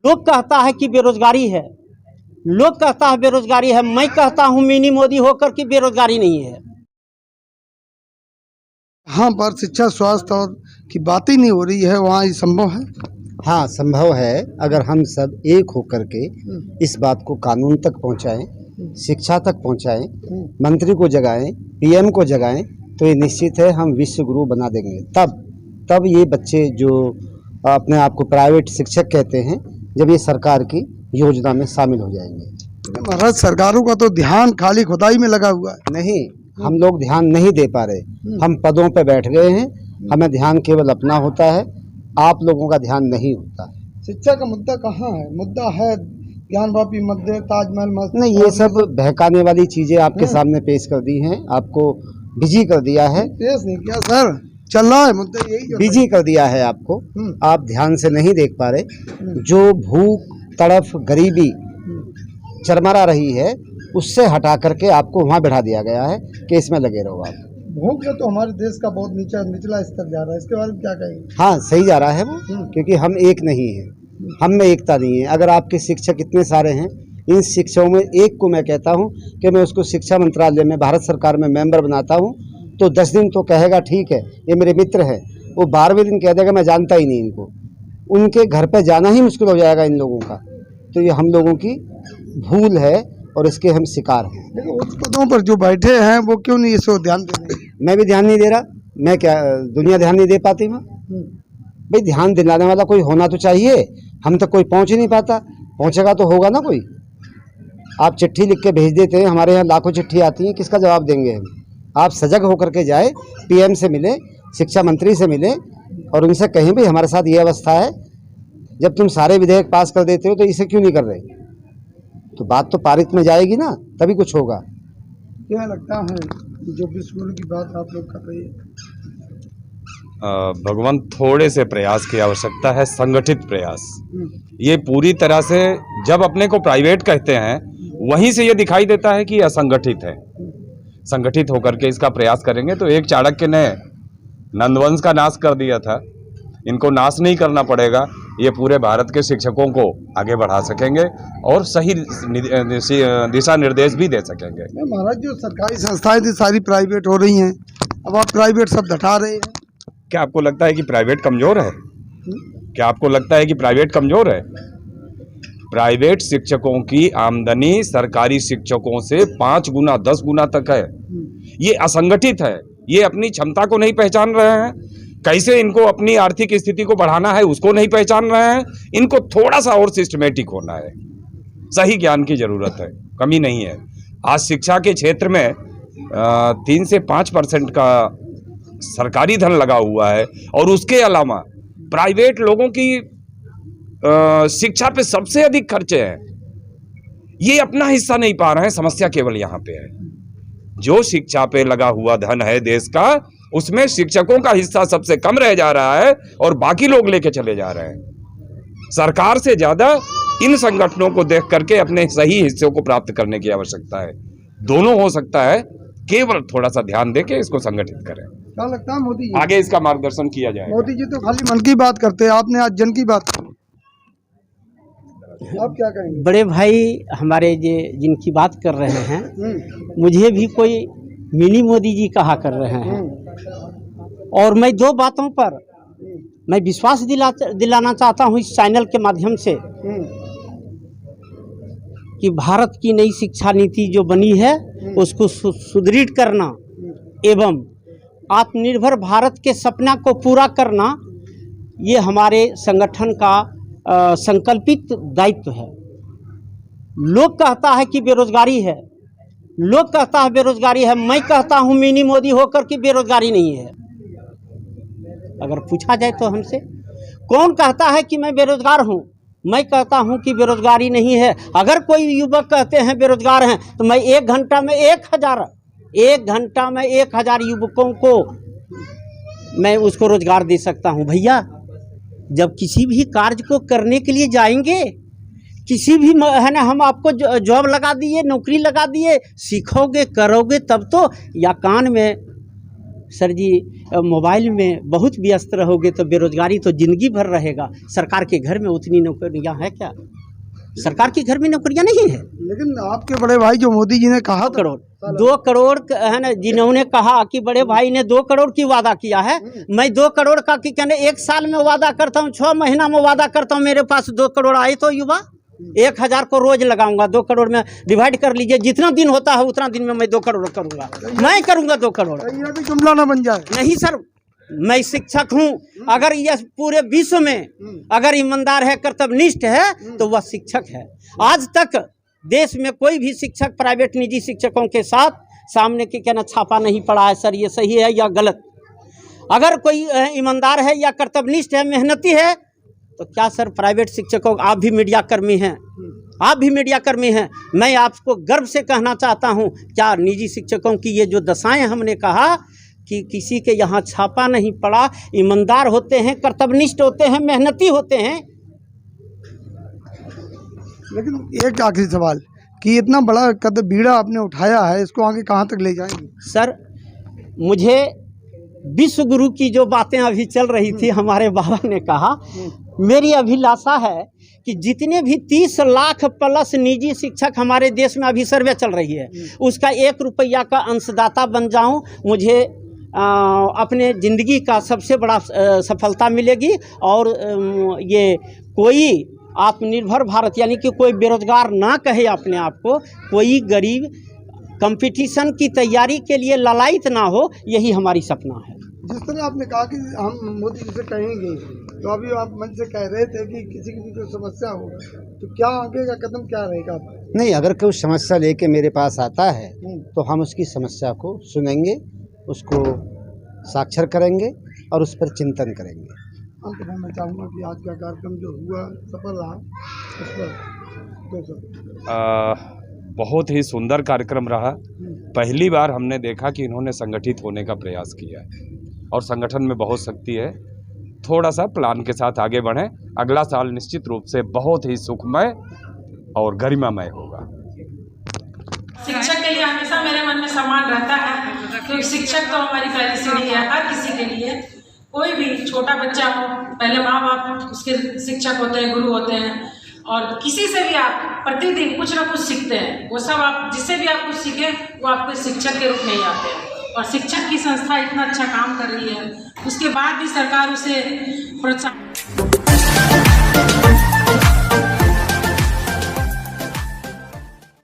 लोग कहता है कि बेरोजगारी है, लोग कहता है बेरोजगारी है, मैं कहता हूं मिनी मोदी होकर कि बेरोजगारी नहीं है। हाँ, पर शिक्षा स्वास्थ्य और की बात ही नहीं हो रही है, वहाँ ये संभव है? हाँ, संभव है अगर हम सब एक होकर के इस बात को कानून तक पहुंचाएं, शिक्षा तक पहुंचाएं, मंत्री को जगाएं, पीएम को जगाएं, तो ये निश्चित है हम विश्व गुरु बना देंगे। तब ये बच्चे जो अपने आप को प्राइवेट शिक्षक कहते हैं, जब ये सरकार की योजना में शामिल हो जाएंगे। महाराज, सरकारों का तो ध्यान खाली खुदाई में लगा हुआ है। नहीं, हम लोग ध्यान नहीं दे पा रहे, हम पदों पे बैठ गए हैं, हमें ध्यान केवल अपना होता है, आप लोगों का ध्यान नहीं होता। शिक्षा का मुद्दा कहाँ है? मुद्दा है ज्ञानवापी मंदिर, ताजमहल, मस्जिद। नहीं, ये सब बहकाने वाली चीजें आपके सामने पेश कर दी हैं, आपको बिजी कर दिया है। पेश नहीं किया सर, चल रहा है मुद्दा यही। बिजी कर दिया है आपको, आप ध्यान से नहीं देख पा रहे। जो भूख, तड़फ, गरीबी चरमरा रही है, उससे हटा करके आपको वहाँ बैठा दिया गया है कि इसमें लगे रहो आप। भूख में तो हमारे देश का बहुत निचला स्तर जा रहा है, इसके बारे में क्या कहेंगे? हाँ, सही जा रहा है वो, क्योंकि हम एक नहीं है, हम में एकता नहीं है। अगर आपके शिक्षक इतने सारे हैं, इन शिक्षकों में एक को मैं कहता हूँ कि मैं उसको शिक्षा मंत्रालय में, भारत सरकार में मेंबर बनाता हूँ, तो 10 दिन तो कहेगा ठीक है ये मेरे मित्र है, वो 12वें दिन कह देगा मैं जानता ही नहीं इनको। उनके घर पे जाना ही मुश्किल हो जाएगा इन लोगों का। तो ये हम लोगों की भूल है और इसके हम शिकार हैं। लेकिन उस पदों पर जो बैठे हैं वो क्यों नहीं इसको ध्यान दे रहे? मैं भी ध्यान नहीं दे रहा, मैं क्या दुनिया ध्यान नहीं दे पाती? मैं भाई, ध्यान दिलाने वाला कोई होना तो चाहिए, हम तक कोई पहुंच ही नहीं पाता। पहुंचेगा तो होगा ना कोई। आप चिट्ठी लिख के भेज देते हैं, हमारे यहाँ लाखों चिट्ठी आती हैं, किसका जवाब देंगे हम? आप सजग होकर के जाए, पीएम से मिले, शिक्षा मंत्री से मिले और उनसे कहें भाई हमारे साथ ये अवस्था है, जब तुम सारे विधेयक पास कर देते हो तो इसे क्यों नहीं कर रहे? तो बात तो पारित में जाएगी ना, तभी कुछ होगा। क्या लगता है जो विश्व गुरु की बात आप लोग कर रहे हैं? भगवान, थोड़े से प्रयास की आवश्यकता है, संगठित प्रयास। ये पूरी तरह से जब अपने को प्राइवेट कहते हैं, वहीं से ये दिखाई देता है कि असंगठित है। संगठित होकर के इसका प्रयास करेंगे तो एक चाणक्य ने नंदवंश का नाश कर दिया था, इनको नाश नहीं करना पड़ेगा। ये पूरे भारत के शिक्षकों को आगे बढ़ा सकेंगे और सही दिशा निर्देश भी दे सकेंगे। महाराज, जो सरकारी संस्थाएं थी सारी प्राइवेट हो रही हैं, अब आप प्राइवेट सब हटा रहे हैं। क्या आपको लगता है कि प्राइवेट कमजोर है? क्या आपको लगता है कि प्राइवेट कमजोर है? प्राइवेट शिक्षकों की आमदनी सरकारी शिक्षकों से 5 गुना 10 गुना तक है। ये असंगठित है, ये अपनी क्षमता को नहीं पहचान रहे हैं, कैसे इनको अपनी आर्थिक स्थिति को बढ़ाना है उसको नहीं पहचान रहे हैं। इनको थोड़ा सा और सिस्टमेटिक होना है, सही ज्ञान की जरूरत है, कमी नहीं है। आज शिक्षा के क्षेत्र में 3 से 5% का सरकारी धन लगा हुआ है और उसके अलावा प्राइवेट लोगों की शिक्षा पे सबसे अधिक खर्चे हैं। ये अपना हिस्सा नहीं पा रहे हैं। समस्या केवल यहाँ पे है, जो शिक्षा पे लगा हुआ धन है देश का, उसमें शिक्षकों का हिस्सा सबसे कम रह जा रहा है और बाकी लोग लेके चले जा रहे हैं। सरकार से ज्यादा इन संगठनों को देख करके अपने सही हिस्से को प्राप्त करने की आवश्यकता है। दोनों हो सकता है, केवल थोड़ा सा ध्यान देके इसको संगठित करें। क्या लगता है मोदी जी, आगे इसका मार्गदर्शन किया जाए? मोदी जी तो खाली मन की बात करते हैं, आपने आज जन की बात की। आप क्या कहेंगे? बड़े भाई हमारे जिनकी बात कर रहे हैं, मुझे भी कोई मिनी मोदी जी कहा कर रहे हैं। और मैं 2 बातों पर मैं विश्वास दिलाना चाहता हूं इस चैनल के माध्यम से कि भारत की नई शिक्षा नीति जो बनी है उसको सुदृढ़ करना एवं आत्मनिर्भर भारत के सपना को पूरा करना, ये हमारे संगठन का संकल्पित दायित्व है। लोग कहता है कि बेरोजगारी है, लोग कहता है बेरोजगारी है, मैं कहता हूं मिनी मोदी होकर कि बेरोजगारी नहीं है। अगर पूछा जाए तो हमसे कौन कहता है कि मैं बेरोजगार हूं, मैं कहता हूं कि बेरोजगारी नहीं है। अगर कोई युवक कहते हैं बेरोजगार हैं तो मैं 1 घंटा में 1000 युवकों को मैं उसको रोजगार दे सकता हूं। भैया, जब किसी भी कार्य को करने के लिए जाएंगे, किसी भी है ना, हम आपको जॉब लगा दिए, नौकरी लगा दिए, सीखोगे करोगे तब तो, या कान में सर जी मोबाइल में बहुत व्यस्त रहोगे तो बेरोजगारी तो जिंदगी भर रहेगा। सरकार के घर में उतनी नौकरियां हैं क्या? सरकार के घर में नौकरियां नहीं है। लेकिन आपके बड़े भाई जो मोदी जी ने कहा 2 करोड़ 2 करोड़ है ना, जिन्होंने कहा कि बड़े भाई ने 2 करोड़ की वादा किया है, मैं 2 करोड़ का कि कहने 1 साल में वादा करता हूँ, 6 महीना में वादा करता हूँ। मेरे पास 2 करोड़ आए तो युवा 1000 को रोज लगाऊंगा। 2 करोड़ में डिवाइड कर लीजिए, जितना दिन होता है उतना दिन में मैं 2 करोड़ करूंगा। मैं करूंगा 2 करोड़। ये भी जुमला ना बन जाए। नहीं सर, मैं शिक्षक हूँ। अगर यह पूरे विश्व में अगर ईमानदार है, कर्तव्यनिष्ठ है तो वह शिक्षक है। आज तक देश में कोई भी शिक्षक प्राइवेट निजी शिक्षकों के साथ सामने के कहना छापा नहीं पड़ा है। सर ये सही है या गलत? अगर कोई ईमानदार है या कर्तव्यनिष्ठ है, मेहनती है, तो क्या सर प्राइवेट शिक्षकों, आप भी मीडिया कर्मी हैं, आप भी मीडिया कर्मी हैं, मैं आपको गर्व से कहना चाहता हूं, क्या निजी शिक्षकों की ये जो दशाएं हमने कहा कि किसी के यहाँ छापा नहीं पड़ा, ईमानदार होते हैं, कर्तव्यनिष्ठ होते हैं, मेहनती होते हैं। लेकिन एक आखिरी सवाल कि इतना बड़ा कदम बीड़ा आपने उठाया है, इसको आगे कहाँ तक ले जाएंगे? सर मुझे विश्व गुरु की जो बातें अभी चल रही थी, हमारे बाबा ने कहा, मेरी अभिलाषा है कि जितने भी 30 लाख प्लस निजी शिक्षक हमारे देश में अभी सर्वे चल रही है, उसका 1 रुपया का अंशदाता बन जाऊं, मुझे अपने ज़िंदगी का सबसे बड़ा सफलता मिलेगी। और ये कोई आत्मनिर्भर भारत, यानी कि कोई बेरोजगार ना कहे अपने आप को, कोई गरीब कंपटीशन की तैयारी के लिए ललायित ना हो, यही हमारी सपना है। जिस तरह आपने कहा कि हम मोदी जी से कहेंगे, तो अभी आप मंच से कह रहे थे कि किसी की भी कोई समस्या हो तो क्या आगे का कदम क्या रहेगा? नहीं, अगर कोई समस्या लेके मेरे पास आता है तो हम उसकी समस्या को सुनेंगे, उसको साक्षर करेंगे और उस पर चिंतन करेंगे। अंत में मैं चाहूँगा कि आज का कार्यक्रम जो हुआ सफल रहा, उस पर बहुत ही सुंदर कार्यक्रम रहा। पहली बार हमने देखा कि इन्होंने संगठित होने का प्रयास किया है और संगठन में बहुत शक्ति है। थोड़ा सा प्लान के साथ आगे बढ़ें, अगला साल निश्चित रूप से बहुत ही सुखमय और गरिमामय होगा। शिक्षक के लिए हमेशा मेरे मन में सम्मान रहता है, क्योंकि शिक्षक तो हमारी पहली सीढ़ी है हर किसी के लिए। कोई भी छोटा बच्चा हो, पहले माँ बाप उसके शिक्षक होते हैं, गुरु होते हैं, और किसी से भी आप प्रतिदिन कुछ ना कुछ सीखते हैं। वो सब आप जिससे भी आप कुछ सीखें वो आपके शिक्षक के रूप में ही आते हैं। और शिक्षक की संस्था इतना अच्छा काम कर रही है, उसके बाद भी सरकार उसे प्रोत्साहन